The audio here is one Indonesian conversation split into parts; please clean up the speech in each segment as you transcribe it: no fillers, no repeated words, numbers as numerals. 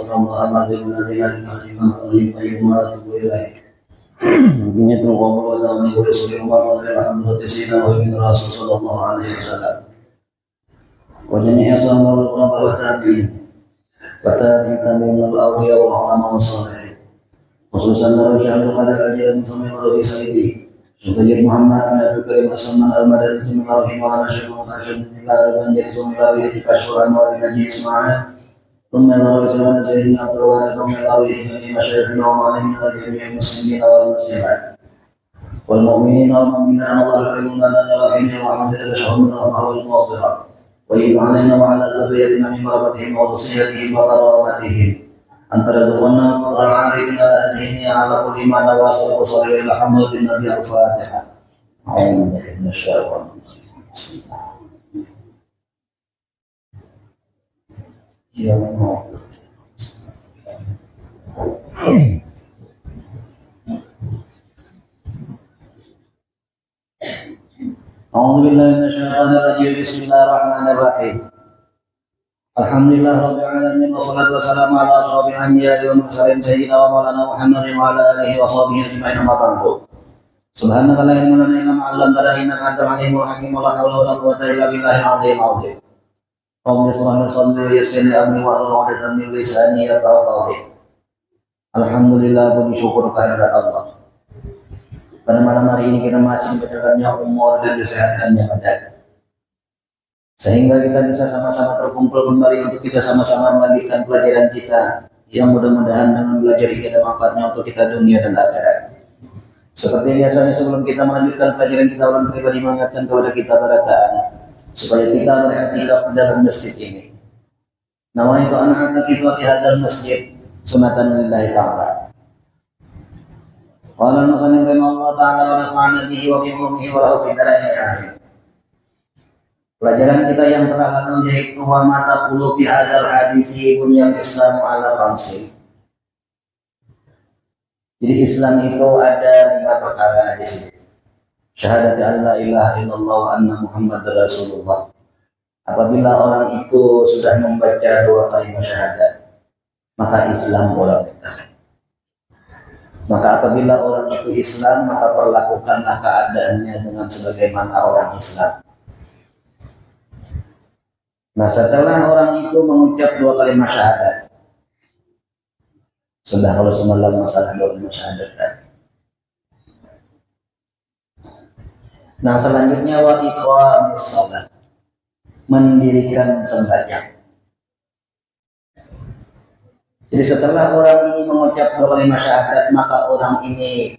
astaghfirullah al-azim alladzi la ilaha illa huwa al-hayyul qayyum wa atubu ilaih. Bintu qabul wa ta'ala wa sallallahu alaihi wa bin rasul sallallahu alaihi wasallam. Wa jami'a sahabat wa tabi'in. Wa tabi'in min al-awliya wal ulama was salihin. Khususan dari Syekh Qadir Al-Jilani Sami Sayyidi. Sayyid Muhammad bin Abdul Karim As-Samman Al-Madani Bismillahirrahmanirrahim wa nashhadu an la ilaha illallah wa kashfan wa naji isma'a thumma la ilaha sayyidina Abdul Wahid wa alihi jami'i masyayikhina wa ma'alimina jami'il muslimin wal muslimat wal mu'minina wal mu'minat Allah karimuna lana rahimna wa hamdana shahudna wa wal mughfirah wa yu'alina wa ala dhurriyyatina min barakatihim wa wasiyatihim wa karamatihim antara dukunna al-arifin al-azhini ala kulli ma nawasil qasari ila hamdin nabi al-fatihah. A'udzu billahi minasyaitonir rajim. Ya Allah. A'udzu billahi minasyaitonir rajim. Bismillahirrahmanirrahim. Alhamdulillah rabbil alamin wassalatu wassalamu ala asyrofil anbiya'i wal mursalin sayyidina wa maulana Muhammadin wa ala alihi wa sahbihi ajma'in amma ba'du. Subhanaka la ilma lana illa ma 'allamtana innaka antal alimul hakim wa la hawla wa la quwwata illa billahil 'aliyyil 'azhim. Rabbi shrah li sadri wa yassir li amri wahlul 'uqdatam min lisani yafqahu qawli. Alhamdulillah, puji syukur kehadirat Allah. Pada malam hari ini kita masih diberikannya umur dan kesehatan yang ada, sehingga kita bisa sama-sama terkumpul kembali untuk kita sama-sama melanjutkan pelajaran kita yang mudah-mudahan dengan belajar ini ada manfaatnya untuk kita dunia dan akhirat. Seperti biasanya sebelum kita melanjutkan pelajaran kita, ulun pribadi mengingatkan kepada kita barataan supaya kita beriktikaf di dalam masjid ini. Nawaitu an a'takifa fi hadzal masjid sunatan lillahi ta'ala. Qala al-musannif rahimahullah ta'ala wa nafa'ana bihi wa bi ummihi wa lahu fi darajatin amin. Pelajaran kita yang telah lalu yaitu wa mata qulu bi hadzal hadisi bunyal Islam ala khamsin. Jadi Islam itu ada 5 perkara di sini. Syahadat an la ilaha illallah wa anna Muhammadar Rasulullah. Apabila orang itu sudah membaca 2 kalimat syahadat, maka Islam orang itu. Maka apabila orang itu Islam, maka perlakukanlah keadaannya dengan sebagaimana orang Islam. Nah, setelah orang itu mengucap 2 kalimat syahadat, sudah kalau semalam masalah 2 kalimat syahadat kan. Nah, selanjutnya wa iqamis shalah, mendirikan sembahyang. Jadi setelah orang ini mengucap 2 kalimat syahadat, maka orang ini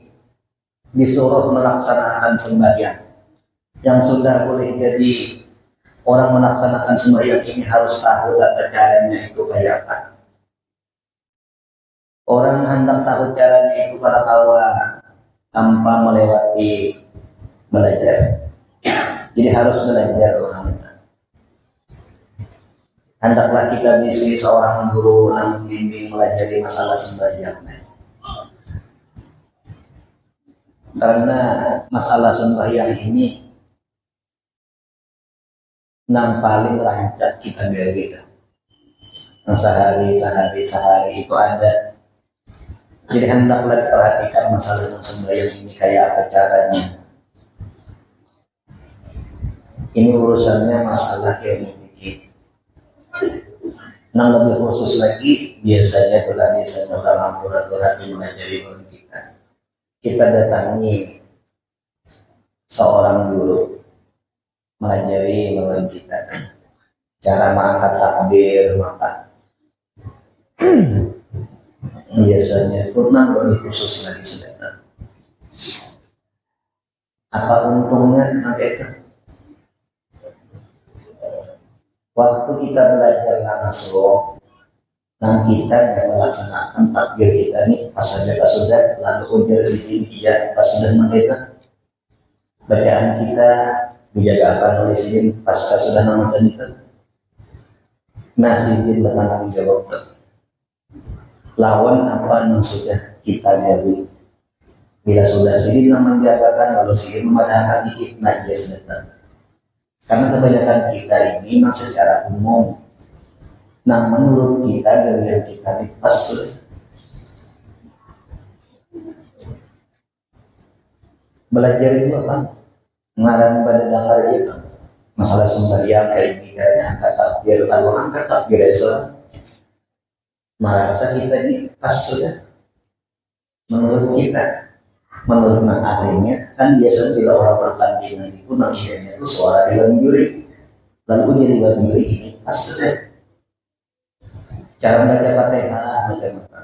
disuruh melaksanakan sembahyang. Yang sudah boleh jadi orang melaksanakan sembahyang ini harus tahu tata caranya itu kayak apa. Orang hendak tahu caranya itu kalau tanpa melewati belajar. Jadi harus belajar orang itu. Hendaklah kita bisa seorang guru yang membimbing melajari masalah sembahyang. Karena masalah sembahyang ini yang paling rancak kita beda. Nah, sehari itu ada. Jadi hendaklah diperhatikan masalah sembahyang ini kayak apa caranya. Ini urusannya masalah ilmu fikih. Nah, lebih khusus lagi biasanya dalam hati mengajari orang kita. Kita datangi seorang guru mengajari lawan kita cara mengangkat takbir, maka biasanya pernah lebih khusus lagi sebentar. Apa untungnya dengan itu? Waktu kita belajar langsung, dan kita yang melaksanakan takbir kita ini pas saja sudah lalu ujar sini dia pas sudah mengajar bacaan kita dijagakan oleh sini pas sudah memacam itu masih bertanggung jawab lawan apa yang sudah kita jawab. Bila sudah sini menjagakan lalu sini memadamkan dikit, nah dia sudah. Karena kebanyakan kita ini memang secara umum Nah menurut kita dari kita di pas belajar itu apa? Ngarang pada dasar itu masalah sembahyang kayak mikirnya angkat takbir, kalau angkat takbir Islam merasa kita ini pas sudah menurut kita. Menurut akhirnya kan biasa bila orang pertandingan itu akhirnya itu suara dewan juri, lalu jadi dewan juri ini pas sudah cara baca Fatihah macam-macam.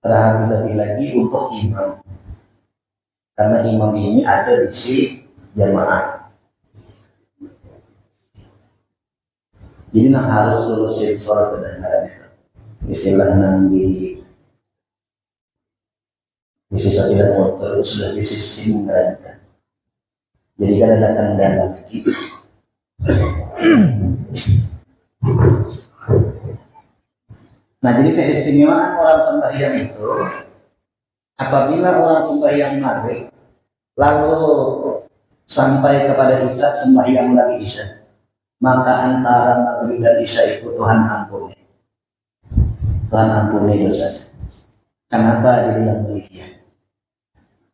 Terhambat lebih lagi untuk imam, karena imam ini ada di si jamaah. Jadi harus lulusin sholat sederhana itu. Istilah Nabi sisa tidak motor sudah di sistem mereka. Jadi kan ada kendala lagi. Nah jadi keistimewaan orang sembahyang itu, apabila orang sembahyang maghrib lalu sampai kepada isya sembahyang lagi isya, maka antara maghrib dan isya itu Tuhan ampuni. Tuhan ampuni dosanya. Kenapa diri yang demikian?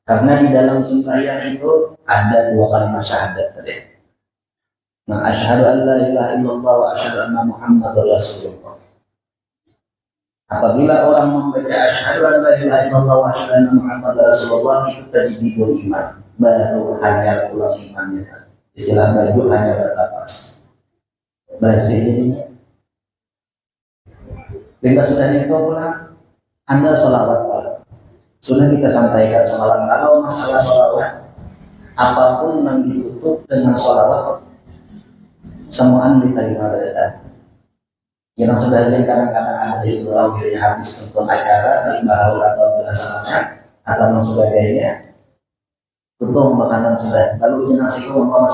Karena di dalam sembahyang itu ada dua kalimat syahadat tadi. Nah, asyhadu an la ilaha illallah wa asyhadu anna Muhammadar Rasulullah. Apabila orang membaca asyhadu an la ilaha illallah wa asyhadu anna Muhammadar Rasulullah itu tajdidul iman, baru hanya ulang imannya. Istilah baru hanya bertapas. Bahasa jadinya. Bila sudah itu pulang, Anda sholawat pulang. Sudah kita sampaikan semalam, kalau masalah sholawat, apapun yang ditutup dengan sholawat, semuaan diterima dari Allah. Yang sebagian kadang-kadang ada itu orang pilih habis tentang acara, baik bahwa atau berdasarkan atau sebagainya, tutup makanan sudah. Lalu jenazah Muhammad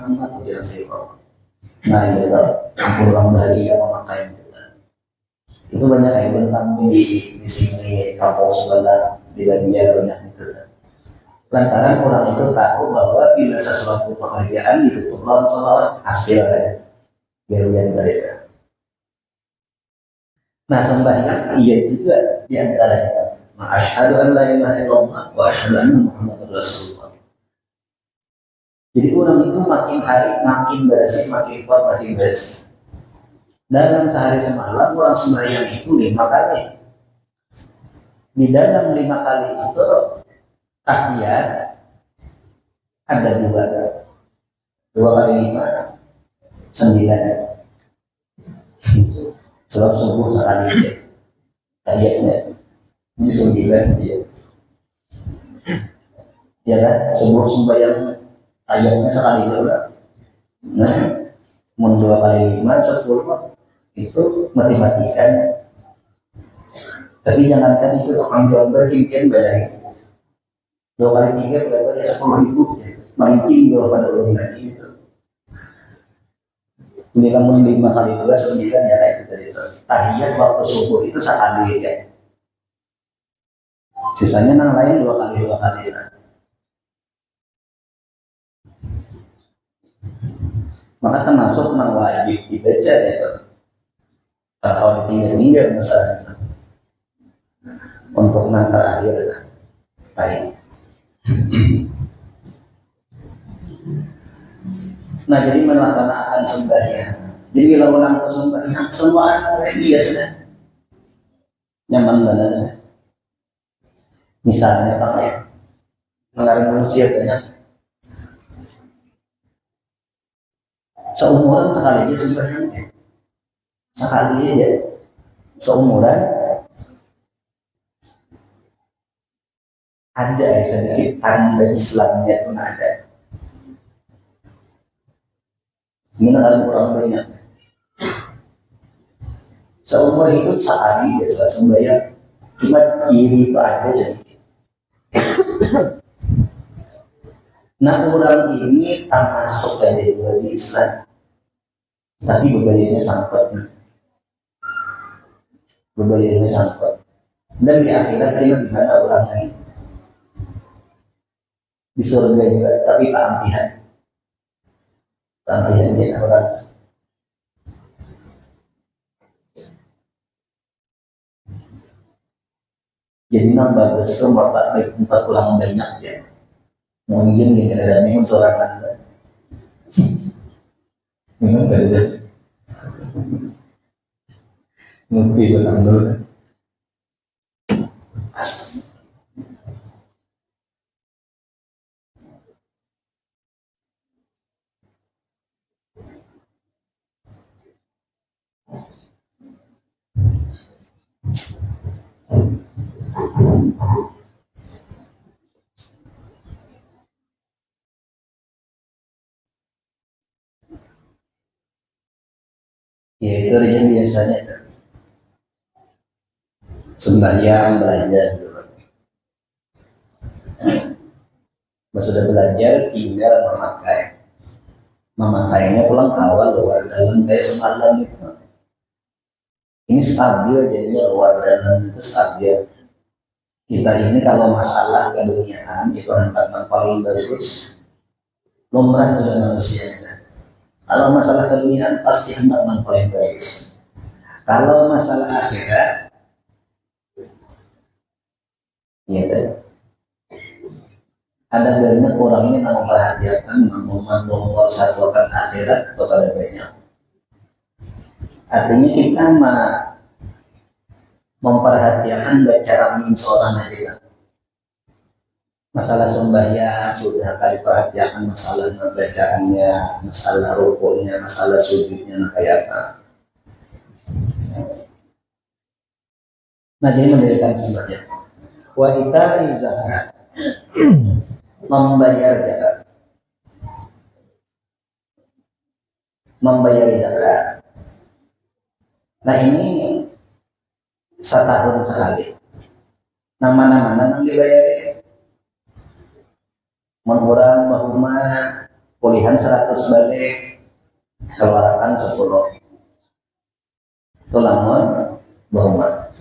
Muhammad jenazah. Nah itu ampun orang dari yang memakai itu. Itu banyak yang tentang di sini kampung sebelah di bagian banyak itu. Lantaran orang itu tahu bahwa bila sesuatu pekerjaan ditutup lawan sholawat hasilnya biar mereka. Nah sembahyang iya juga di antaranya. Asyhadu an la ilaha illallah wa asyhadu anna Muhammadar Rasulullah. Jadi orang itu makin hari makin bersih, makin kuat, makin bersih. Dalam sehari semalam orang sembahyang itu 5 kali. Di dalam 5 kali itu tahiyat ada 2 kali 5 9. Sebab subuh sekali tahiyatnya ini 9 dia. Ya kan subuh sembahyang tahiyatnya sekali juga. Nah, mau 2 kali 5 10 itu matematikan. Tapi jangankan itu tukang gambar mungkin bayangin 2 kali 3 berarti 10.000 mancing jawaban orang lagi itu. Ini namun 5 kali 2 9 ya kayak gitu itu. Tahiyat waktu subuh itu sekali ya. Sisanya yang lain 2 kali ya. Maka termasuk yang wajib dibaca itu. Kalau ditinggal misalnya untuk yang terakhir baik. Nah jadi melaksanakan sembahyang. Jadi bila orang itu sembahyang semua anak dia sudah nyaman banget. Misalnya pakai mengarang manusia banyak seumuran sekali aja sembahyangnya. Sekali aja seumuran ada sedikit tanda Islamnya pun ada. Ini kan orang banyak. Seumur hidup sekali dia sudah sembahyang. Cuma ciri itu ada sedikit. Nah orang ini termasuk dari Islam, tapi bebayanya sangkut. Bebayanya sangkut. Dan di akhirat dia gimana orang ini? Di surga juga, tapi keampihan. Keampihan dia orang. Jadi bagus tuh bapak empat kurang banyak ya. Mungkin gini ada minum seorang anda. Minum ada. Mungkin benar dulu. Ya itu aja biasanya sembahyang belajar. Sudah belajar tinggal memakainya pulang awal luar dalam kayak semalam itu. Ini stabil jadinya luar dalam itu stabil. Kita ini kalau masalah keduniaan itu tempat paling bagus lumrah sudah manusia. Kalau masalah keduniaan pasti hendak yang paling bagus. Kalau masalah akhirat, ya kan? Ada banyak orang ini memperhatikan, mempersatukan akhirat kepada banyak. Artinya kita memperhatikan cara seorang aja. Masalah sembahyang sudah kali perhatikan masalah bacaannya, masalah rukunya, masalah sujudnya kayak apa. Nah jadi mendirikan sembahyang. Wa ita'i zakat, membayar zakat, membayar zakat. Nah ini setahun sekali. Nama-nama yang dibayar. Menurang bahuma kulihan 100 balik, keluarkan 10. Itu lamun bahuma.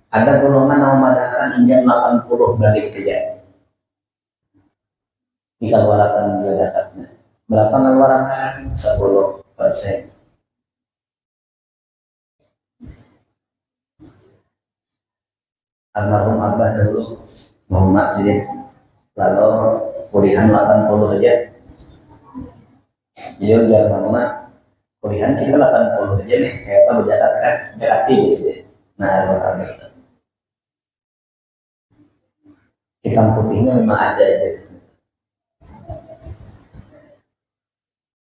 Ada golongan yang memadakan hingga 80 balik aja. Dikeluarkan dia zakatnya. Berapa mengeluarkan? 10%. Almarhum abah dulu Muhammad sih, lalu kuliah 80 aja. Jadi udah mama kuliah kita 80 aja nih, kayak apa berjasa kan? Berarti gitu. Nah, orang itu. Hitam putihnya memang ada aja.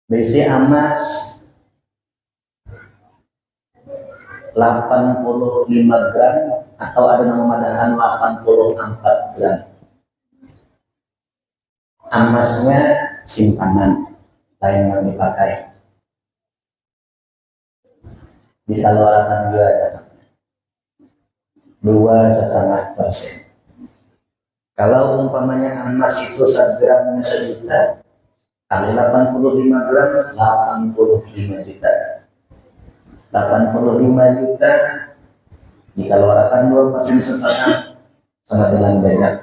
BC emas 85 gram atau ada nama madahan 84 gram. Emasnya simpanan lain yang dipakai. Dikeluarkan juga ada 2,5%. Kalau umpamanya emas itu 1 gramnya 1 juta, kali 85 gram 85 juta. 85 juta dikeluarkan 2,5% sama dengan banyak.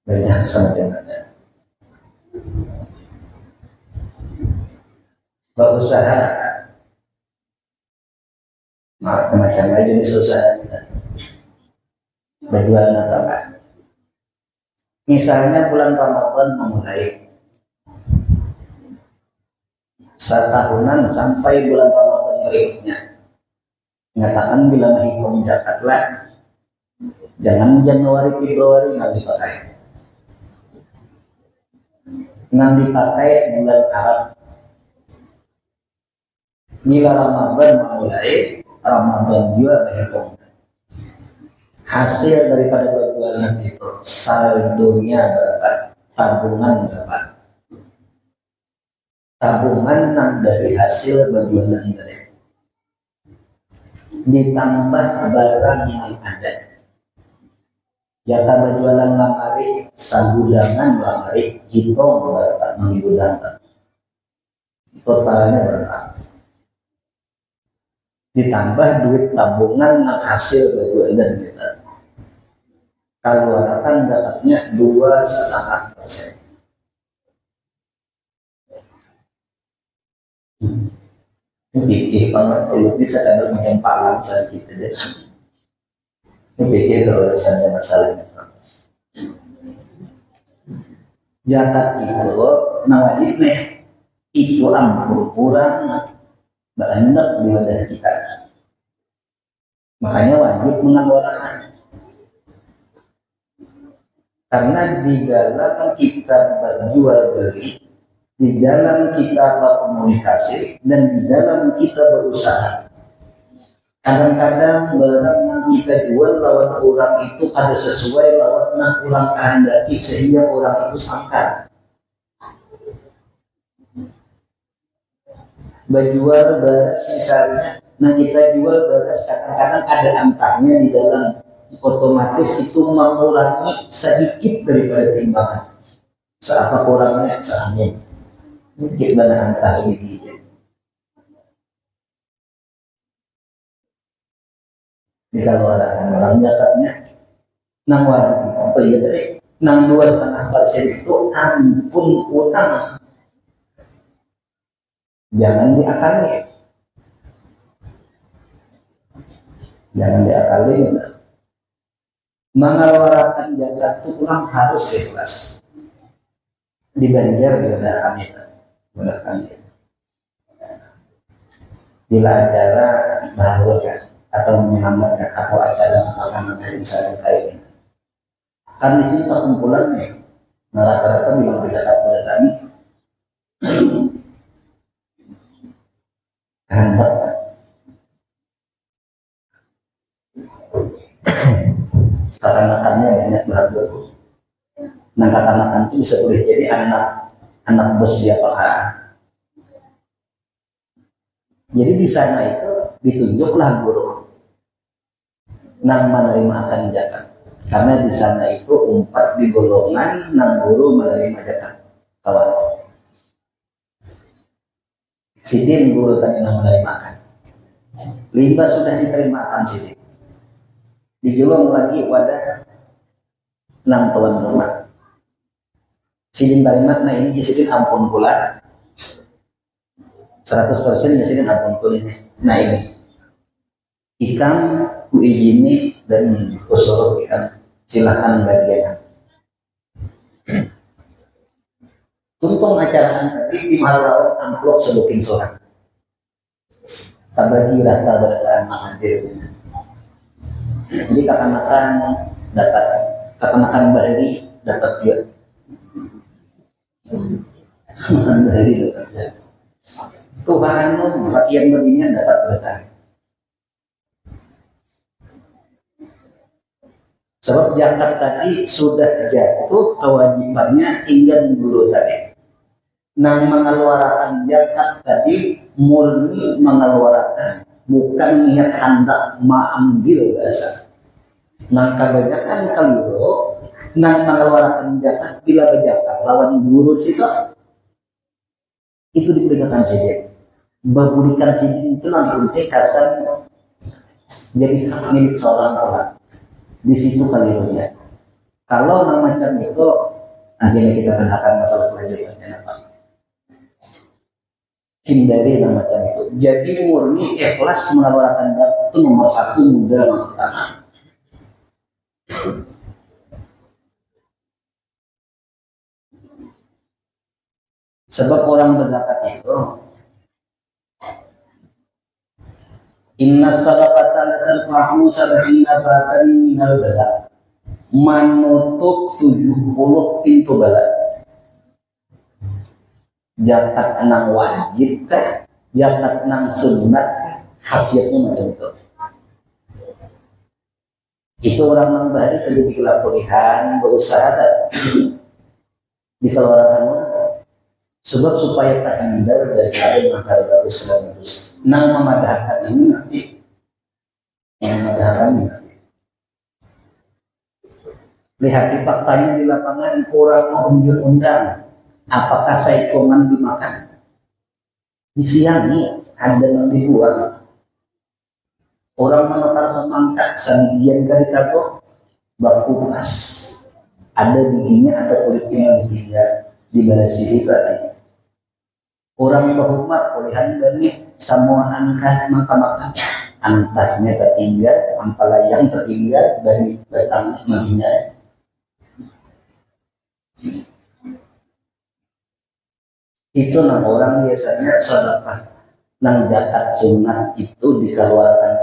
Banyak sama dengan berusaha macam-macam jenis usaha berjualan apa. Misalnya bulan Ramadan memulai setahunan sampai bulan Ramadan berikutnya. Mengatakan bila menghitung zakatlah jangan Januari Februari nggak dipakai. Nggak dipakai bulan Arab. Bila Ramadan memulai, Ramadan juga berhitung. Hasil daripada berjualan itu saldonya berapa? Tabungan berapa? Tabungan dari hasil berjualan tadi ditambah barang yang ada. Jatah berjualan lamari, sagudangan lamari, hitung berapa menggudangkan. Totalnya berapa? Ditambah duit tabungan yang hasil berjualan kita. Keluarkan zakatnya 2,5%. Pikir banget kalau bisa ada menyempalan sakit aja. Pikir kalau misalnya masalahnya. Zakat itu nawajibnya itu ampun kurang banyak di wadah kita. Makanya wajib mengeluarkan. Karena di dalam kita berjual beli, di dalam kita berkomunikasi, dan di dalam kita berusaha. Kadang-kadang barang yang kita jual lawan orang itu ada sesuai lawan yang orang kehendaki sehingga orang itu sangka. Berjual beras misalnya, nah kita jual beras kadang-kadang ada angkanya di dalam, otomatis itu mengurangi sedikit daripada timbangan. Seapa kurangnya seangin. Mungkin mana angka sedikit. Kalau orang zakatnya nang wajib apa ya tadi nang 2,5% itu ampun utang, jangan diakali, mengeluarkan zakat itu pulang harus ikhlas, diganjar pada kami, bila acara baru kan atau menyelamatkan atau acara makanan dari misalnya kayak ini. Kan di sini perkumpulannya, rata-rata bilang berzakat pada kami, kehendak. Kata-katanya banyak banget. Nah kata-kata itu bisa boleh jadi anak bos siapa kan. Jadi di sana itu ditunjuklah guru nang menerima akan zakat, karena di sana itu 4 di golongan nang guru menerima zakat. Kawan, sidin guru tadi nang menerima akan 5 sudah diterima akan sidin, dijulung lagi wadah nang tuan rumah sidin terima. Nah ini sidin ampun pula 100% ya sidin ampun pula ini. Nah ini ikan ku izini dan kusuruh ikan silahkan bagian. Tuntung acaraan tadi di malam amplop sebutin sorak tabagi rata berdasarkan hadir. Jadi katakan dapat, katakan bahari dapat juga, katakan bahari dapat juga. Tuhan rakyat berinya dapat bertahan. Sebab zakat tadi sudah jatuh kewajibannya tinggal guru tadi. Nang mengeluarkan zakat tadi murni mengeluarkan, bukan niat hendak mengambil bahasa. Nang kebanyakan keliru, nang mengeluarkan zakat bila berzakat lawan guru situ itu diberikan saja. Babulikan sini itu langsung kasan jadi hak milik seorang orang. Di situ kelirunya. Kalau macam itu, akhirnya kita katakan masalah pelajarannya apa? Hindari macam itu. Jadi murni ikhlas mengeluarkan zakat itu nomor 1 mudah pertama. Sebab orang berzakat itu inna sadaqata la tarfa'u sab'ina baban minal bala, menutup 70 pintu bala. Zakat nang wajib kah, zakat nang sunat kah, khasiatnya macam itu. Itu orang nang bahari kudu dikelakulihan berusaha dikeluarkan mana. Sebab supaya tak hindar dari hal bagus. Nang memadahkan ini nanti, yang memadahkan ini nanti. Lihat di faktanya di lapangan orang mau undang, apakah saikongan dimakan? Disiangi, ada yang dibuang. Orang menukar semangka, samidian kali tato, baku pas. Ada bijinya, ada kulitnya yang ditinggal di balas sisi tadi. Orang berhormat kulihan bani semua angkat makan antasnya tertinggal, ampalayang tertinggal bani bertang menghina. Itu nang orang biasanya sedekah nang zakat sunat itu dikeluarkan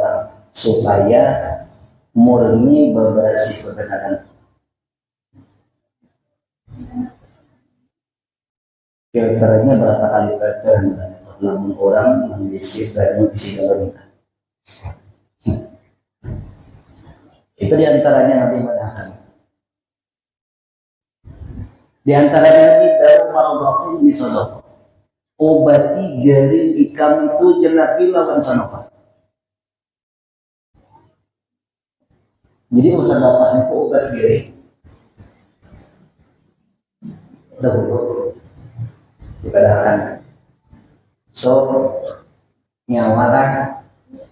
supaya murni bebersih kebenaran. Filternya berapa kali filter? Namun orang mengisi dan mengisi dalam. Itu diantaranya Nabi Madahkan. Diantaranya lagi dalam marobakum misalnya obati garing ikam itu jenapi lawan sanoka. Jadi musadaqah itu obat garing. Dahulu dikatakan so nyawalah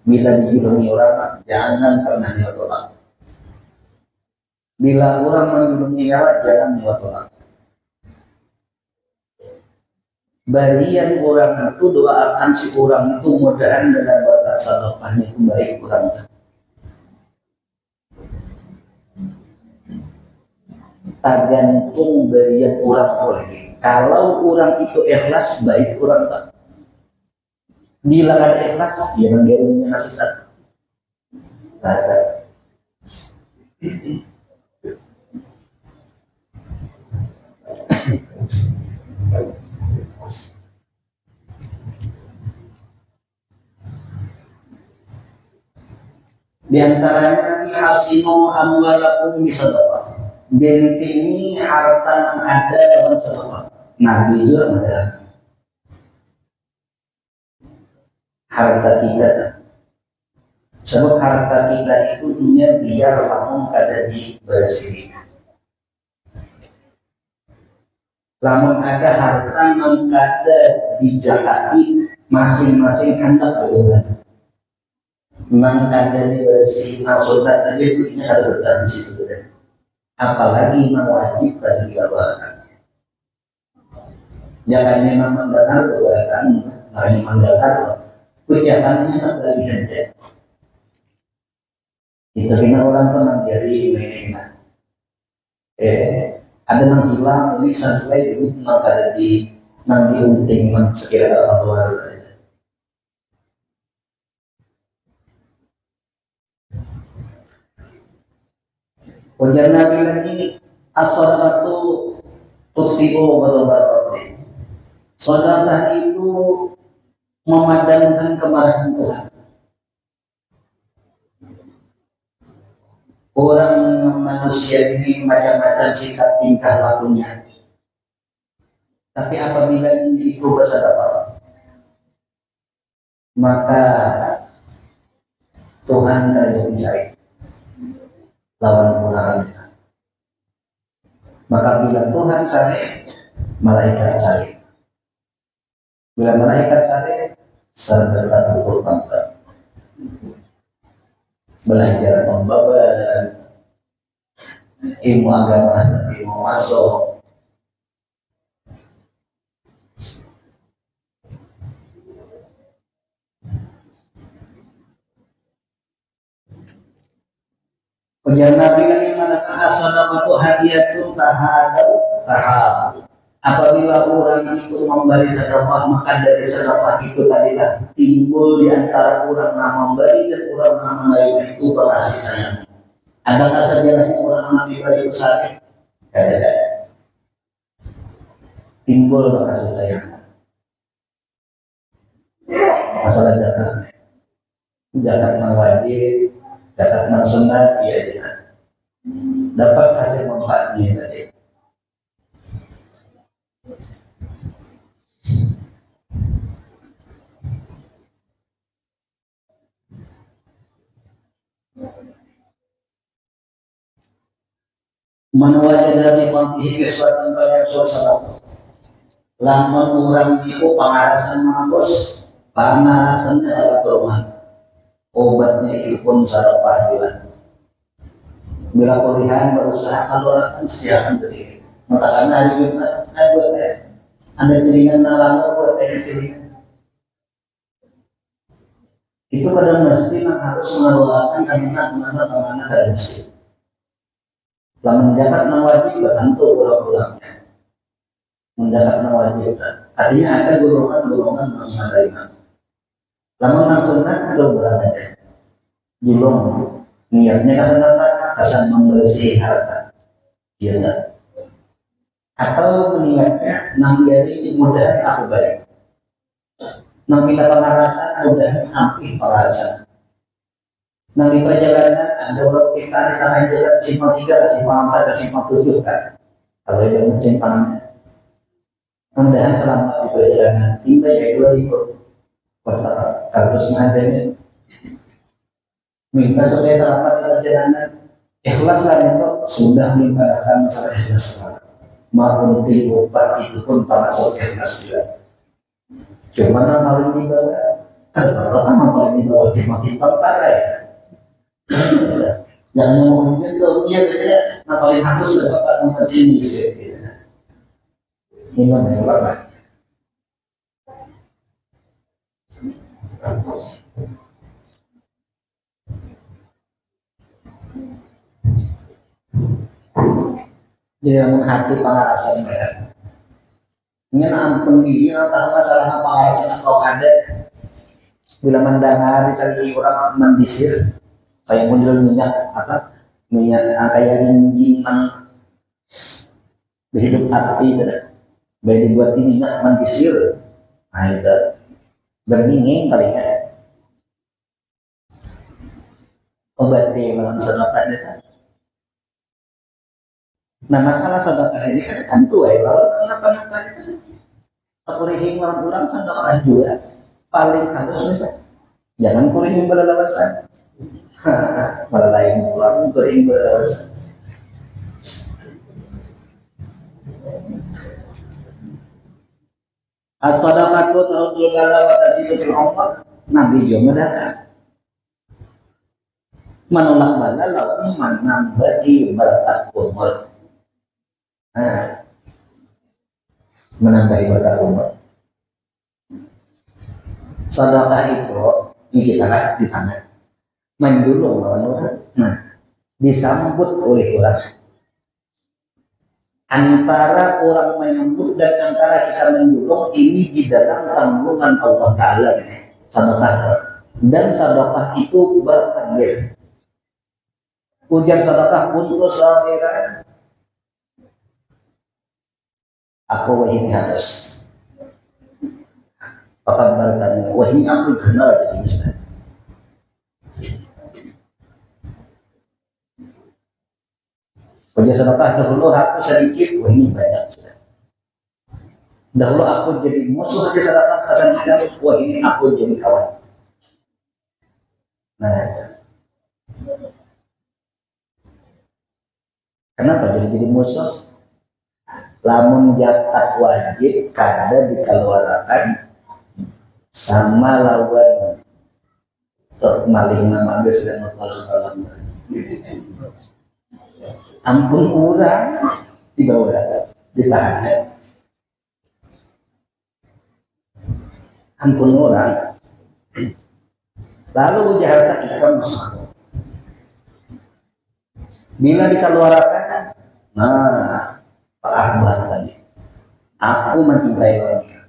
bila dijulungi orang jangan pernah nyawat orang. Bila orang menjulungi nyawa jangan nyawat orang. Barian orang itu doakan si orang itu mudahan dengan berkat sedekahnya itu baik orang itu. Tergantung barian orang boleh. Kalau orang itu ikhlas baik orang tak. Bila ada ikhlas dia menggiringnya nasihat. Di antaranya hasinu amwalakum bisadaqah. Bentengi harta yang ada dalam sedekah. Nabi juga ada. Harta kita. Sebab harta kita itu biar lamun kada dibersih. Lamun ada harta yang kada dijahati masing-masing hendak berjalan. Memang ada dibersih maksudnya tadi itu ini harus bertahan di situ. Apalagi mewajibkan dikeluarkan. Jangan memang mendengar keluarkan, hanya mendengar kegiatannya tak bagian dia. Itu kena orang tuh nang jadi mereka. Ada yang hilang ini sampai itu nang ada di nang diunting sekira Allah. Ujar Nabi lagi as-sadaqatu tutfi'u ghadabar. Sedekah itu memadamkan kemarahan Tuhan. Orang manusia ini macam-macam sikap tingkah lakunya. Tapi apabila ini itu bersedekah, maka Tuhan akan bisa lawan orang. Maka bila Tuhan saleh, malaikat saleh. Bila malaikat saleh, sedekah kufur bangsa. Belajar membabat ilmu agama, ilmu masuk. Kemudian Nabi lagi mengatakan as-sadaqatu hadiyatun tahab. Apabila orang itu memberi sedekah, maka dari sedekah itu tadilah timbul di antara orang yang memberi dan orang yang menerima itu berkasih sayang. Adakah sejarahnya orang yang diberi itu sakit? Tidak. Timbul berkasih sayang. Masalah zakat wajib, zakat sunat, iya tidak. Dapat hasil manfaatnya tadi. Man wajada bi qalbihi kiswatan banyak suasana. Lamun orang itu pengarasan mabos, pengarasannya adalah obatnya itu pun sarapah juga. Bila kuliah berusaha kalau orang kan sediakan sendiri. Maka karena hari jumat, Ada jaringan nalar buat jaringan. Itu kadang mesti harus mengeluarkan amanah dari masjid. Lalu mendapat wajib tentu kurang-kurangnya. Mendapat wajib. Artinya ada golongan-golongan menerima. Lalu maksudnya ada berapa? Julung niatnya kesan membersih harta. Iya. Atau niatnya nanggari mudah aku baik. Nang kita pengarasan mudah hampir pengarasan. Nang di perjalanan ada orang kita di tengah jalan simpang 3, simpang 4, simpang 7 kan. Kalau itu simpangnya. Mudah-mudahan selamat di perjalanan. Tiba ya 2000 kota harus ngajanya. Minta supaya selamat di perjalanan. Ikhlaslah itu sudah melimpahkan masalah ikhlas. Maupun upah itu pun termasuk ikhlas juga. Cuma yang paling di bawah, kalau paling di bawah makin tertarik ya. Yang ngomongnya tuh dia beda, yang paling halus sudah bapak nomor ini sih. Ini mana bapak? Dia menghati pengarasan mereka. Ini ampun diri, tahu masalah pengarasan atau ada. Bila mendengar misalnya orang mendisir, kayak model minyak kayak injin berhidup api itu, baik dibuat minyak mendisir, nah itu berninging kali ya. Obatnya malam sedekah itu. Nah masalah sedekah ini kan tentu ya, kalau kenapa-napa itu kurihin orang-orang sedekah juga paling halus nih. Jangan kurihin berlewasan. Malah lain orang kurihin berlewasan. As-sadaqatu tarudul bala wa tazidu umur. Nabi juga mendatang menolak bala lalu menambahi berkat umur. Menambahi berkat umur. Sedekah itu ini kita lihat di tangan menjulung lawan orang. Nah, disambut oleh orang. Antara orang menyambut dan antara kita menjulung ini di dalam tanggungan Allah Ta'ala ini. Sedekah. Dan sedekah itu bertakbir. Ujar sedekah untuk saudara. Aku wahini harus. Pakat berkata, wahini aku kenal jadi Islam. Ujar sedekah dahulu aku sedikit, wahini banyak sudah. Dahulu aku jadi musuh aja sedekah kesan kita, wahini aku jadi kawan. Nah, kenapa jadi musuh? Lamun zakat wajib kada dikeluarkan sama lawan maling nama dia sudah ngapal. Ampun kurang dibawa ditahan. Ampun orang. Lalu jahat ikan masuk. Bila dikeluarkan, nah Pak Ahmad tadi, aku mencintai wanita.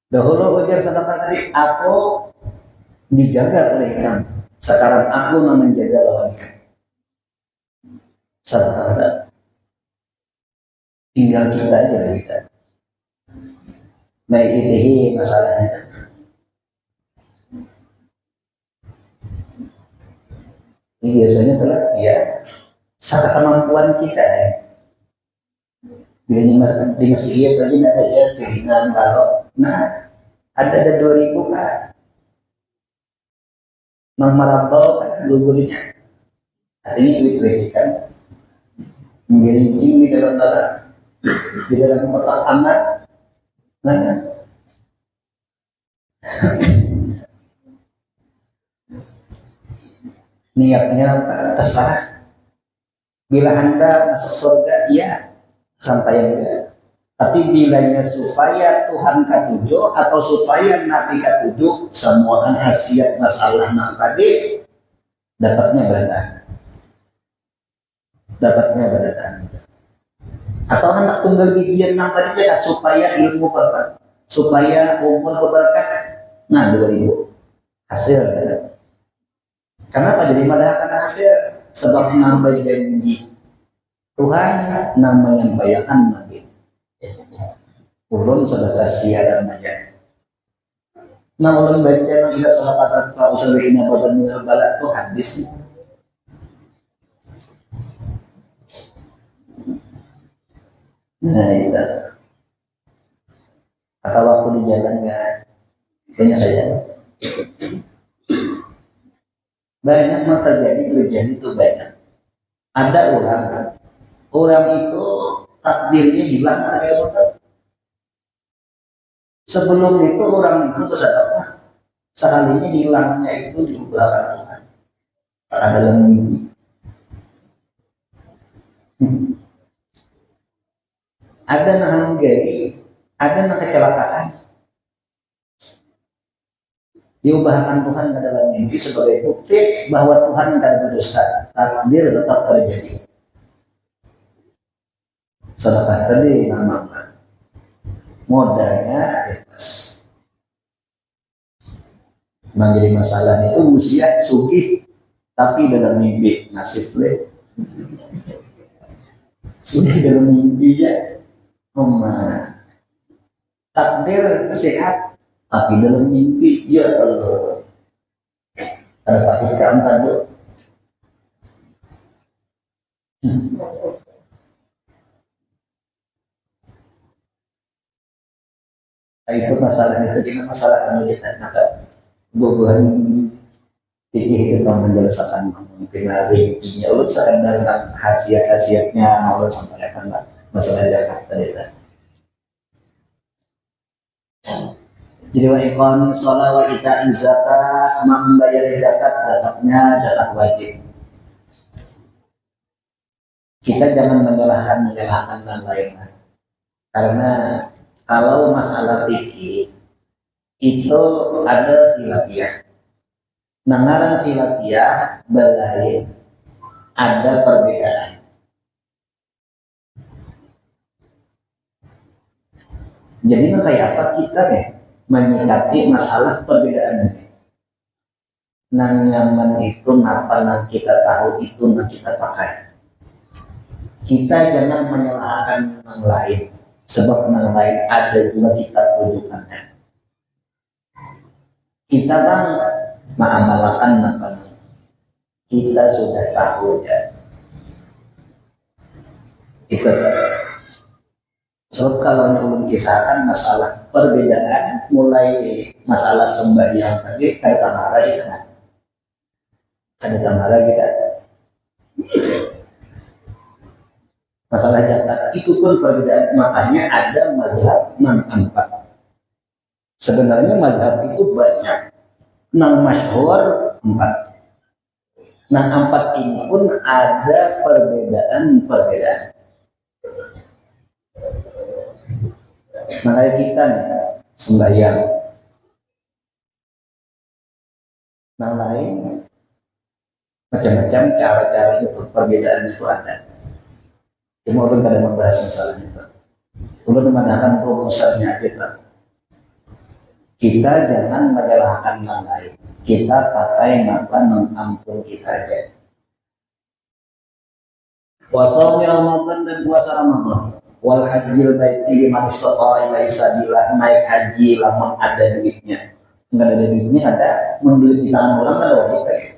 Dahulu ujar sedekah tadi, aku dijaga oleh kamu. Sekarang aku menjaga wanita. Sedekah tinggal kita aja kita. Nah ini masalahnya. Ini biasanya telah ya. Satu kemampuan kita ya. Bila di masjid lagi ada ya jaringan kalau nah ada 2000 kan marabau kan gugurnya hari ini duit kan menggelincing di dalam kotak anak nah niatnya terserah. Bila Anda masuk surga, iya. sampai tapi bilanya supaya Tuhan katuju atau supaya Nabi katuju, semua kan hasiat masalah nang tadi dapatnya berdatang atau anak tunggal bijian nang tadi beda supaya ilmu berkah, supaya umur berberkah. Nah 2000 hasil ya. Kenapa jadi madahkan hasil? Sebab nambah janji Tuhan nang menyampaikan Nabi ulun sedekah siaran aja. Nah ulun baca nang ila salah kata Pak Usaimin badan bala itu hadis nih. Nah itu atau waktu di jalan nggak banyak aja. Banyak mah terjadi itu banyak. Ada orang itu takdirnya hilang dari Allah. Sebelum itu orang itu bersadar sekalinya hilangnya itu diubah Tuhan. Ada dalam mimpi. Ada nang gari, ada nang kecelakaan. Diubahkan Tuhan ke dalam mimpi sebagai bukti bahwa Tuhan tidak berdusta. Takdir tetap terjadi. Sedekah tadi nama modalnya ikhlas. Menjadi masalah itu usia sugih tapi dalam mimpi nasib le. Sugih dalam mimpi ya. Takdir sehat tapi dalam mimpi ya Allah. Ada pakai tadi. Itu masalahnya tadi masalah anu kita maka bubuhan fikih itu menjelaskan mungkin hari ini Allah sadar khasiat-khasiatnya Allah sampaikan masalah zakat tadi. Jadi wa iqamis shalah wa ita'iz zakat, membayar zakat tetapnya zakat wajib. Kita jangan menyalahkan yang lain. Karena kalau masalah fikih itu ada khilafiyah. Nangaran khilafiyah belain ada perbedaan. Jadi kayak apa kita nih menyikapi masalah perbedaan ini? Nang nyaman itu apa nang kita tahu itu nang kita pakai. Kita jangan menyalahkan yang lain. Sebab yang lain ada juga kita rujukannya. Kita bang mengamalkan apa kita sudah tahu ya. Itu sebab kalau belum kisahkan masalah perbedaan mulai masalah sembahyang tadi kayak tamara ya kan. Ada tamara kita. Masalah zakat itu pun perbedaan, makanya ada mazhab nang empat. Sebenarnya mazhab itu banyak, nang masyhur empat. Nang empat ini pun ada perbedaan. Makanya kita nih, sembahyang, nang lain macam-macam cara-cara itu perbedaan itu ada. Cuma ulun pada membahas masalah itu. Ulun memandangkan rumusannya kita. Kita jangan menyalahkan yang lain. Kita pakai apa mengampun kita aja. Puasa Ramadan dan puasa Ramadan. Wal hajjil baiti liman istata'a ilaihi sabila, naik haji lamun ada duitnya. Enggak ada duitnya ada, menduit di tangan orang ada wajib lagi.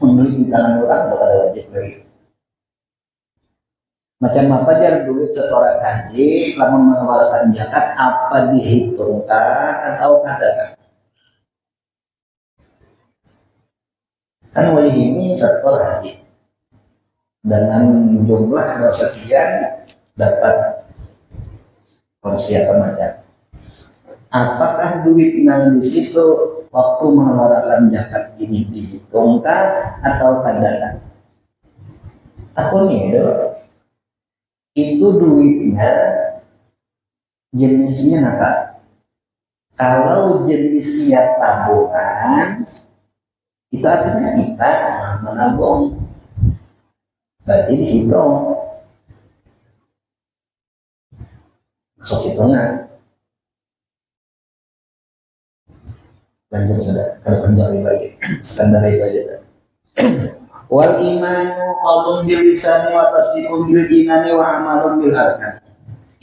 Menduit di tangan orang ada wajib lagi. Macam apa jar duit setoran haji, lamun mengeluarkan zakat apa dihitungkan atau kada? Kan wajib ini setor haji dengan jumlah sekian dapat porsi atau macam. Apakah duit yang di situ waktu mengeluarkan zakat ini dihitungkan atau kada? Aku nih itu duitnya jenisnya apa? Kalau jenisnya tabungan, itu artinya kita menabung. Berarti dihitung. Masuk hitungan. Lanjut sudah. Kalau penjari bagi standar ibadah. Wal imanu qaulun bil lisani wa tasdiqun bil jinani wa amalun bil arkan.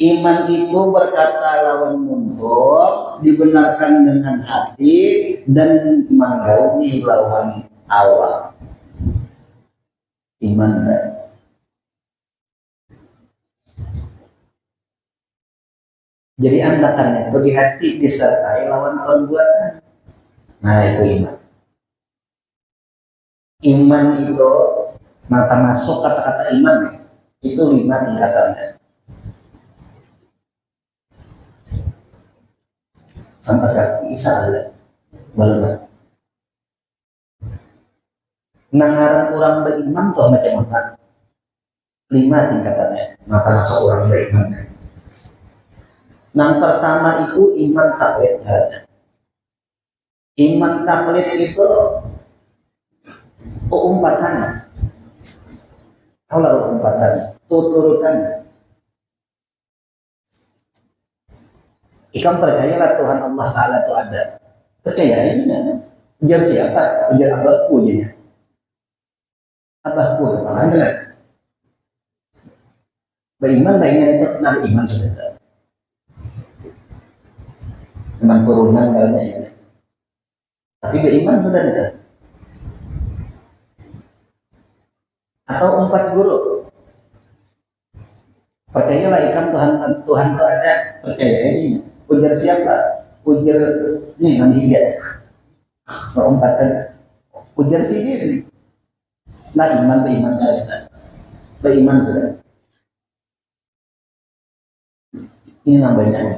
Iman itu berkata lawan mundur, dibenarkan dengan hati dan menggauli lawan awal. Iman dan jadi andakannya itu di hati disertai lawan perbuatan. Nah itu iman. Iman itu mata masuk kata-kata iman itu 5 tingkatannya. Sampai kaki isa ada belum. Nangaran orang beriman tuh macam apa? 5 tingkatannya. Maka masuk orang beriman. Yang pertama itu iman taklid. Iman taklid itu umpatan. Kalau umpatan, tuturutan. Ikam percayalah Tuhan Allah Ta'ala itu ada. Percaya ini kan? Ujar siapa? Ujar abahku aja. Abahku, mana? Beriman, baiknya itu kenal iman sudah. Iman turunan dalamnya ya. Tapi beriman sudah tidak. Atau 4 guru. Percayalah ikam Tuhan itu ada. Percaya ini. Ujar siapa? Ujar ini nanti dia. Perompatan. Ujar si ini. Nah iman beriman kita. Beriman sudah. Ini namanya.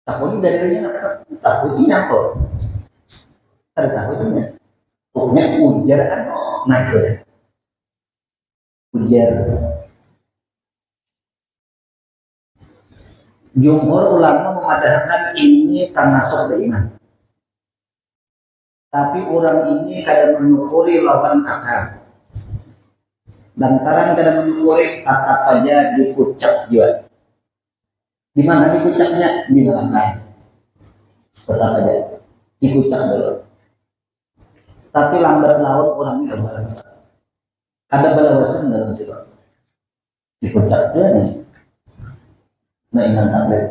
Takutnya dalilnya apa? Takutnya apa? Ada takutnya. Pokoknya ujar kan? Nah itu deh. Ujar. Jumhur ulama memadahkan ini termasuk beriman. Tapi orang ini kadang menyukuri lawan akal. Lantaran kadang menyukuri tetap aja dikucap juga. Di mana dikucapnya? Di dalam lain. Tetap aja dikucap dulu. Tapi lambat laun orangnya gak barang. Ada balawasan dalam situ. Dikucap dia nih. Nah ingat taklid.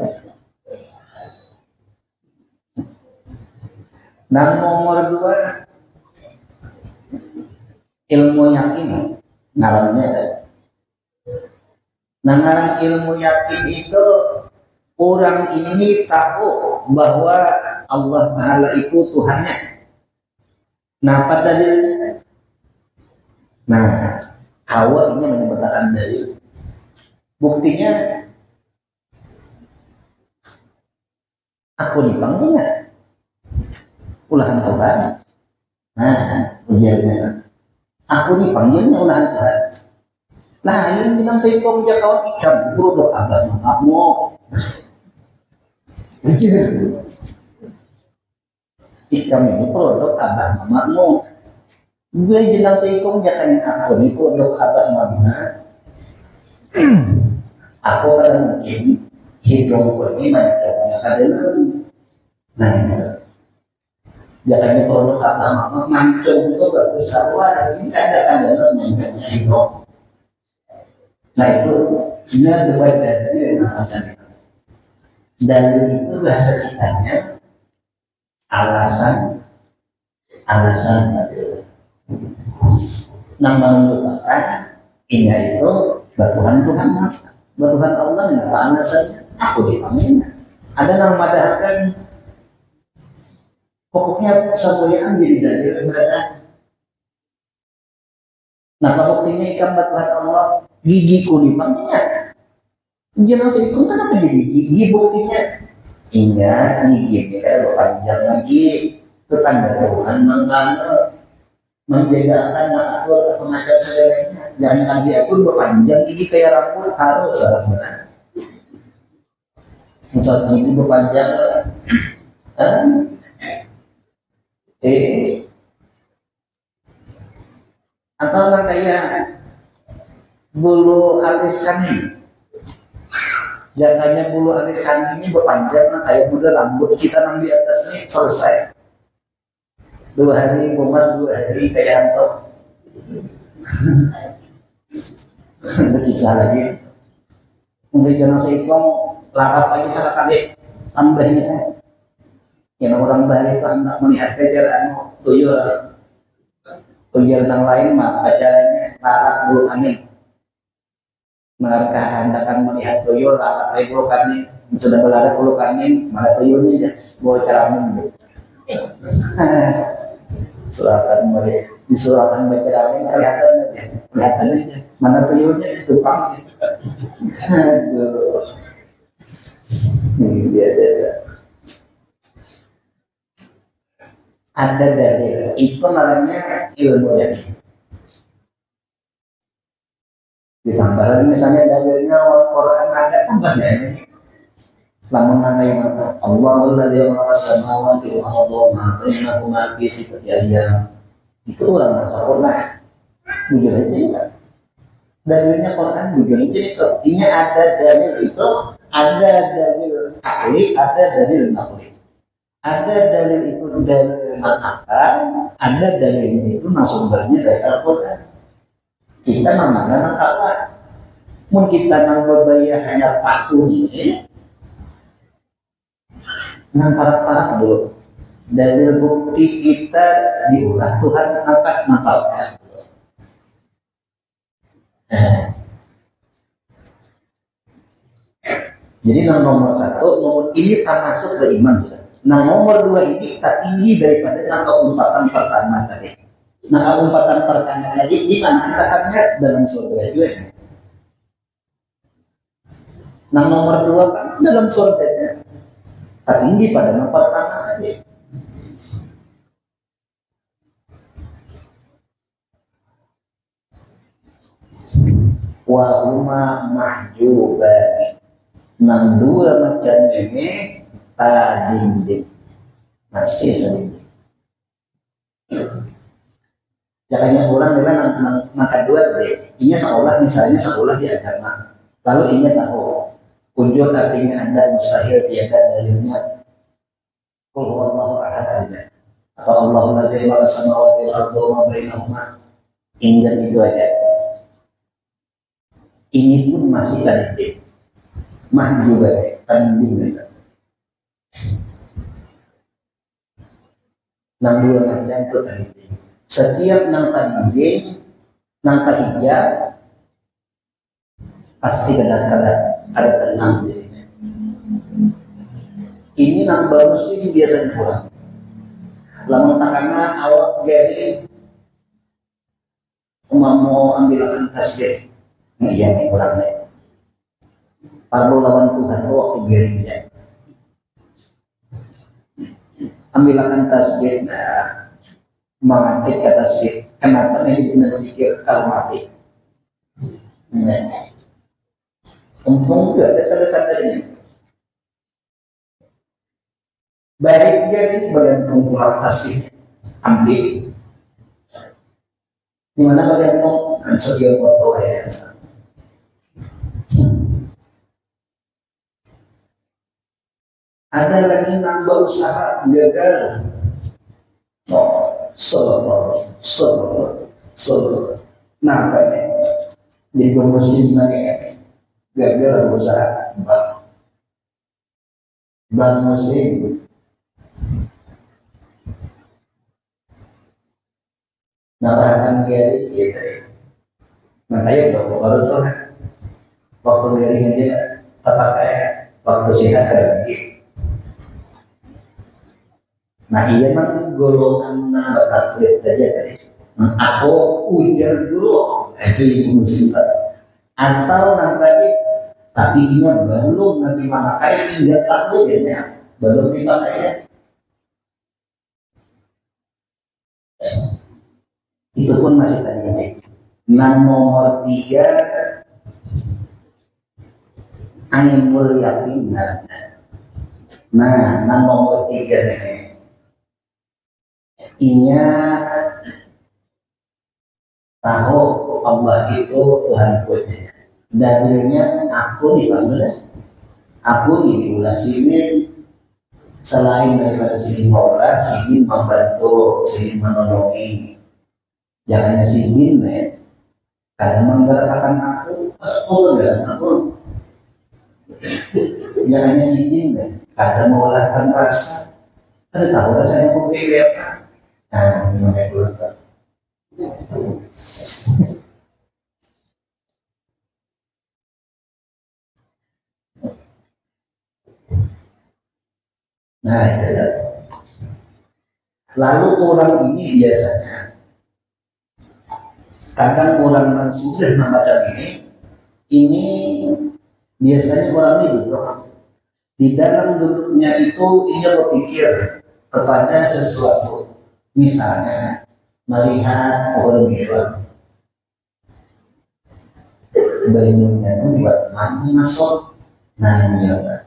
Nah nomor 2 ilmu yakin ngarannya. Nah ngaran ilmu yakin itu orang ini tahu bahwa Allah Ta'ala itu Tuhannya. Nah pada dalilnya. Nah Hawa ini menyebutkan dalil. Buktinya aku dipanggilnya ulahan Tuhan. Nah, ujarnya aku dipanggilnya ulahan Tuhan. Lah, yang bilang saya kau menjauh ikan produk agama kamu. Ikan ini produk agama kamu. Gue bilang saya kau menjauh aku ini produk agama. Aku pada mungkin hidung ini macamnya adalah nah jangan produk agama mancung itu bagus keluar ini ada macamnya hidung. Nah itu ini berbaik dari macam itu. Dan itu bahasa kitanya alasan adalah yang menunjukkan ini itu Tuhan Allah nggak alasannya. Aku dipanggil. Ada yang memadahkan pokoknya semuanya jadi dalil mereka. Nah, buktinya ikan Tuhan Allah gigiku dipanggilnya. Jangan saya ikut kenapa jadi gigi buktinya? Ingat gigi ini kan panjang lagi. Itu tanda Tuhan mengganggu. menjaga akan mengatur mengatur segalanya. Jangan diatur berpanjang gigi kayak rambut harus benar. Misalnya gigi berpanjang, atau kayak bulu alis kami. Jatahnya bulu alis kami ini berpanjang, kayak muda rambut kita nang di atasnya selesai. 2 hari kumas, 2 hari kayak antok. Bisa lagi. Mungkin jangan seikhong larap aja salah kali tambahnya. Yang orang bahari itu hendak melihat kejaraan tuyul yang lain mah acaranya larap bulu angin. Mereka hendak melihat tuyul larap bulu angin. Sudah berlarap bulu angin, malah tuyulnya aja bawa ceramin. Suratan melihat di suratan baca angin kelihatan aja mana tuyulnya itu pang. Aduh, ini dia ada dalil itu namanya ilmu yakin. Ditambah lagi misalnya dalilnya Al-Quran ada tambahnya ini. Lamun nama yang Allahul ladzi khalaqa samawati wal arda ma bainahuma fi sittati ayyam. Itu orang sempurna. Bujur aja itu. Dalilnya Quran bujur aja itu. Artinya ada dalil itu, ada dalil akli, ada dalil nakli. Ada dalil itu dalil akal, ada dalilnya itu sumbernya dari Al-Quran. Kita mana Allah. Mun kita nang berbaya hanya paku ini, nang parak-parak dulu. Dalil bukti kita diulah Tuhan angkat mapalkan. Jadi nomor 1, nomor ini termasuk beriman juga. Nah nomor 2 ini tak tinggi daripada umpatan pertama tadi. Nah umpatan pertama tadi di mana angkatannya dalam surga juga. Nah nomor 2 kan dalam surganya tak tinggi pada nomor pertama tadi. Wa huma mahjubani. Nang 2 macam ini tadinding masih tadinding. Jangannya orang dengan angka 2 tadi. Ini misalnya sekolah di agama. Lalu ini tahu kunjung artinya Anda mustahil tiada dalilnya. Qul huwallahu ahad aja. Atau Allahul ladzi khalaqa samawati wal arda wa ma bainahuma. Ingat itu aja. Ini pun masih tadinding. Mahjubah tanding itu. Nang 2 macam itu tanding. Setiap nang tanding, nang tahijab pasti kadang-kadang ada tenang dirinya. Ini nang bagus ini biasanya kurang. Lamun takana awak gari mau ambil tasbih, iya nih kurang nih. Perlu lawan Tuhan waktu dirinya. Ambilkan tasbih, mengangkat ke tasbih. Kenapa nih berpikir kalau mati? Untung juga ada salah-salahnya. Baik jadi bagian pengumpulan tasbih, ambil. Di mana bagian sebagai foto ya. Ada lagi nambah usaha gagal. Solo. Nampaknya jadi musim lagi gagal usaha bang musim. Narahan Gary gitu. Makanya baru tuh waktu Gary aja tetap kayak waktu sehat lagi. Nah iya mah golongan bertaklit aja kali. Aku ujar dulu itu ibu musibah. Atau nanti tapi ini belum nanti mana kayak tidak tahu ya belum dipakai ya. Itu pun masih tadi. Nan nomor 3 animul yakin. Nah, nan nomor 3 ini inya tahu Allah itu Tuhan punya. Dalilnya aku dipanggil, aku diulah sini selain daripada sini mola, sini membantu, sini menolongi. Jangannya sini karena menggerakkan aku menggerakkan aku. Jangannya sini karena mengolahkan rasa. Ada tahu rasanya kopi apa? Nah, ini namanya dulu. Nah, itu. Lalu orang ini biasanya kadang orang yang sudah membaca ini biasanya orang ini duduk di dalam duduknya itu ia berpikir kepada sesuatu, misalnya melihat pohon biru, bayinya itu buat mandi masuk, nanya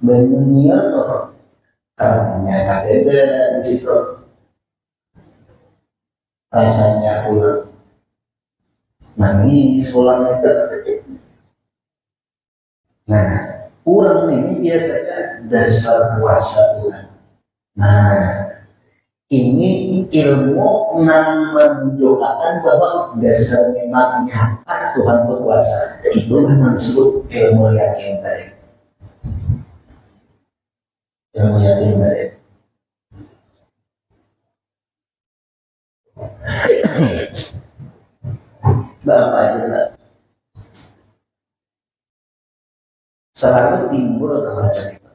bayinya tuh karena ada di situ rasanya pulang nangis pulang itu. Nah, orang ini biasanya dasar puasa Tuhan. Nah, ini ilmu yang menunjukkan bahwa dasar memang nyata Tuhan berkuasa. Itulah yang disebut ilmu yakin tadi. Ilmu yakin tadi. Bapak jelas. Selalu timbul nama cerita.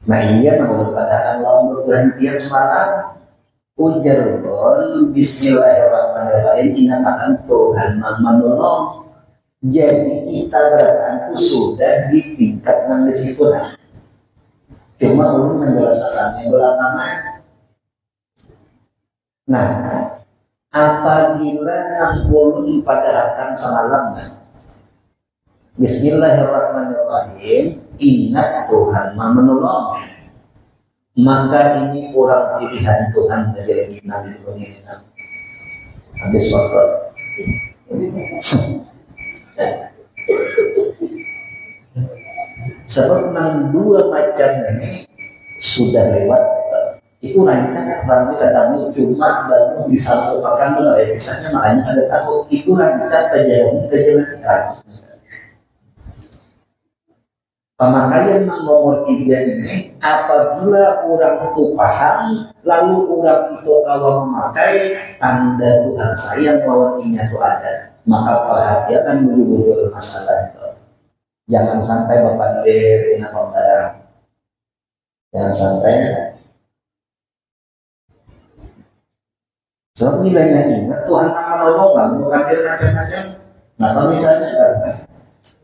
Nah iya menurut pada Allah bergantian semalam ujar pun Bismillahirrahmanirrahim dinamakan Tuhan menolong. Jadi kita berada sudah di tingkat yang disitu. Cuma belum menjelaskannya belakangan. Nah, apabila 60 pada akan semalam Bismillahirrahmanirrahim, ingat Tuhan menolong. Maka ini orang pilihan Tuhan menjadi nabi dunia. Habis waktu. Sebab dua macam ini sudah lewat. Itu rancang kami kadang cuma baru bisa merupakan misalnya makanya ada tahu itu rancang terjadi. Pemakaian nomor 3 ini apabila orang itu paham lalu orang itu kalau memakai tanda Tuhan sayang bahwa ini itu ada, maka perhatikan dulu masalah itu. Jangan sampai berpandir dengan barang. Jangan sampai. Sebab nilainya ingat Tuhan akan menolong berpandir macam-macam. Nah kalau misalnya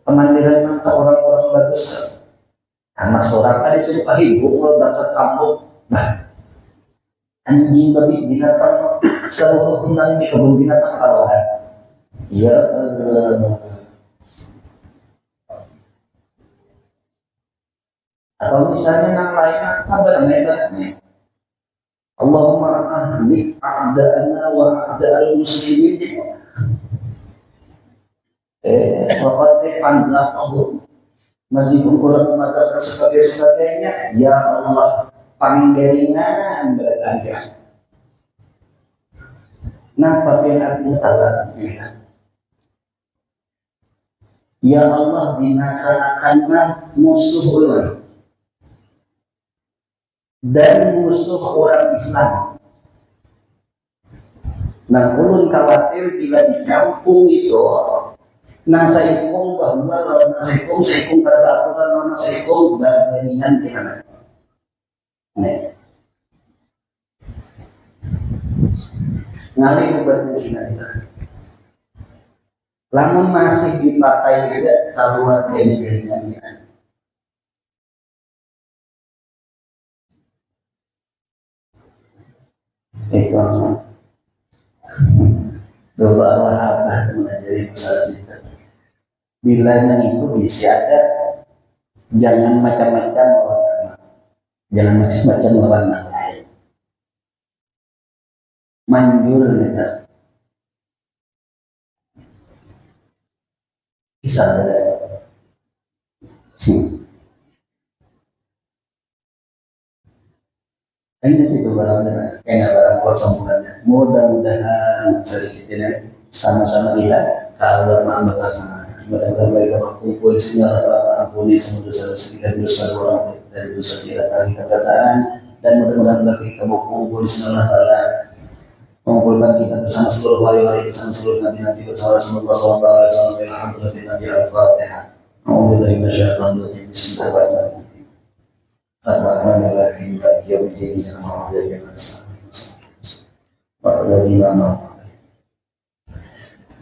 pemandiran mata orang-orang bagus, anak seorang tadi suka hidup bahasa kampung, nah anjing babi binatang seluruh tentang di kebun binatang kalau ada, ya atau misalnya yang lain apa barangnya Allahumma ahli a'da'ana wa a'da'al muslimin. Waqad anzaqahu masih kurang masalah sebagainya. Ya Allah, panggilan bertanya. Nah, tapi artinya taala. Ya Allah, binasakanlah musuh ulun dan musuh orang Islam. Nah, ulun khawatir bila di kampung itu nasaikum bahwa kalau nasaikum pada aturan nasaikum bagian gimana? Nih, ngalih berfungsi kita. Lamun masih dipakai tidak keluar dari jaringannya. Itu doa arwah menjadi masalah kita. Bilanya itu bisa ada, jangan macam-macam orang, jangan macam-macam orang lain. Manjur kita bisa ada. Ini itu barangnya, kayak barang kosongannya. Mudah-mudahan sedikit ini sama-sama lihat kalau mengatakan mudah-mudahan mereka berkumpul sehingga rata-rata ampuni semua dosa-dosa kita, dosa orang dari dosa kita kali perkataan, dan mudah-mudahan kita berkumpul sehingga Allah mengumpulkan kita bersama seluruh wali-wali, bersama seluruh nabi-nabi, bersama seluruh sallallahu alaihi wasallam. Alhamdulillah, al-Fatihah. A'udzubillahi minasyaitonir rajim. Bismillahirrahmanirrahim. Ar-Rahmanir-Rahim. Maliki yaumiddin. Iyyaka na'budu wa iyyaka nasta'in. Ihdinas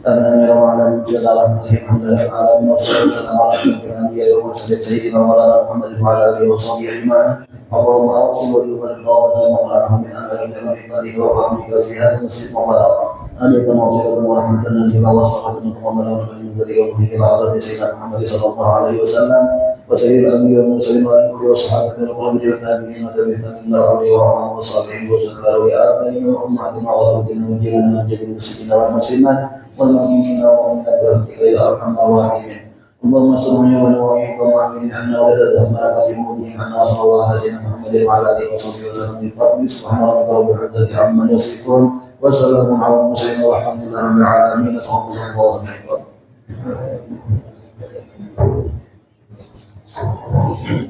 الذين على المسجد الحمد لله العالمين والصلاه والسلام على اشرف الانبياء والمرسلين سيدنا مولانا محمد وعلى اله وصحبه اجمعين. اللهم اوصل وجوه الرقابه مولانا من امرك وبفضلك ورحمتك في هذا المسجد مبارك ان يكون وصيله ورحمه نازله وصحبه متقبله ونبي وفيه وعلى سيدنا محمد صلى الله عليه وسلم وسيد الانبياء والمرسلين واله وصحبه القرب والتابعين وتابعين الله وعلى وصحبه وسلم وآبائهم وامهاتنا وأولادنا وجيراننا وجميع المسلمين والمسلمات والمؤمنين والمؤمنات برحمتك يا ارحم الراحمين. اللهم استرنا ونوعيك ومعمل عنا ولدهم بركة مولهم عنا صلى الله على سيدنا محمد وعلى اله وصحبه وسلم بفضله. سبحان ربك رب العزة عما يصفون وسلام على المرسلين والحمد لله رب العالمين. تقبل الله منكم.